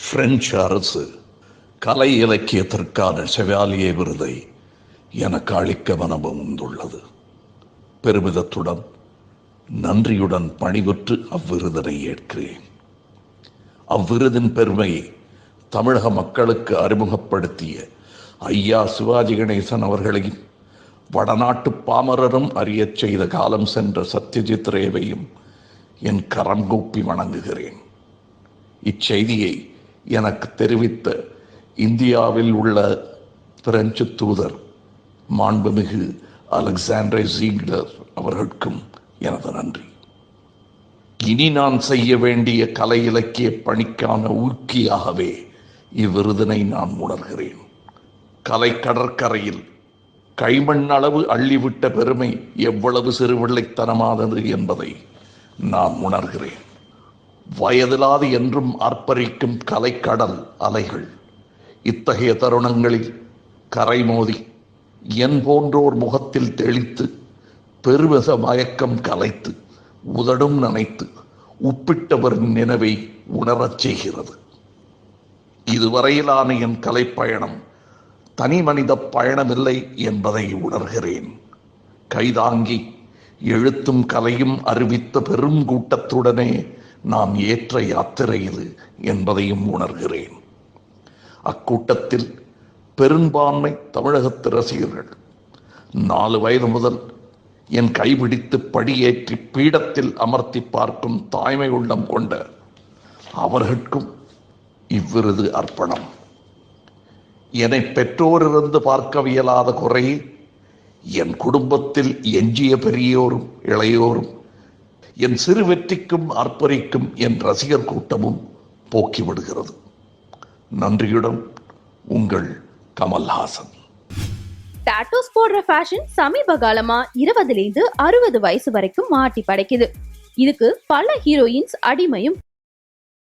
French அரசு கலை இலக்கியத்திற்கான chevalier விருதை எனக்கு அளிக்க மனமும் வந்துள்ளது. பெருமிதத்துடன் நன்றியுடன் பணிவுற்று அவ்விருதினை ஏற்கிறேன். அவ்விருதின் பெருமையை தமிழக மக்களுக்கு அறிமுகப்படுத்திய ஐயா சிவாஜி கணேசன் அவர்களையும் வடநாட்டு பாமரரும் அறியச் செய்த காலம் சென்ற சத்யஜித் ரேவையும் என் கரம் கூப்பி வணங்குகிறேன். இச்செய்தியை எனக்கு தெரிவித்த இந்தியாவில் உள்ள பிரெஞ்சு தூதர் மாண்புமிகு அலெக்சாண்டர் ஜீக்லர் அவர்களுக்கும் எனது நன்றி. இனி நான் செய்ய வேண்டிய கலை இலக்கிய பணிக்கான ஊக்கியாகவே இவ்விருதினை நான் உணர்கிறேன். கலை கடற்கரையில் கைமண் அளவு அள்ளிவிட்ட பெருமை எவ்வளவு சிறுபிள்ளைத்தனமானது என்பதை நான் உணர்கிறேன். வயதிலாது என்றும் ஆர்ப்பரிக்கும் கலைக்கடல் அலைகள் இத்தகைய தருணங்களில் கரை மோதி என் போன்றோர் முகத்தில் தெளித்து பெருமித மயக்கம் கலைத்து உதடும் நனைத்து உப்பிட்டவரின் நினைவை உணரச் செய்கிறது. இதுவரையிலான என் கலைப்பயணம் தனி மனித பயணமில்லை என்பதை உணர்கிறேன். கைதாங்கி எழுத்தும் கலையும் அறிவித்த பெரும் கூட்டத்துடனே நாம் ஏற்ற யாத்திரை இது என்பதையும் உணர்கிறேன். அக்கூட்டத்தில் பெரும்பான்மை தமிழகத்து ரசிகர்கள் 4 வயது முதல் என் கைபிடித்து படியேற்றி பீடத்தில் அமர்த்தி பார்க்கும் தாய்மை உள்ளம் கொண்ட அவர்களுக்கும் இவ்விருது அர்ப்பணம். என்னை பெற்றோரிருந்து பார்க்கவியலாத குறை என் குடும்பத்தில் எஞ்சிய பெரியோரும் இளையோரும் என் சிறு வெற்றிக்கும் ஆர்ப்பரிக்கும் என் ரசிகர் கூட்டமும் போக்கிவிடுகிறது. நன்றியுடன் உங்கள் கமல்ஹாசன். டாட்டூஸ் போடுற ஃபேஷன் சமீப காலமா 20லேருந்து 60 வயசு வரைக்கும் மாட்டி படைக்குது. இதுக்கு பல ஹீரோயின்ஸ் அடிமையும்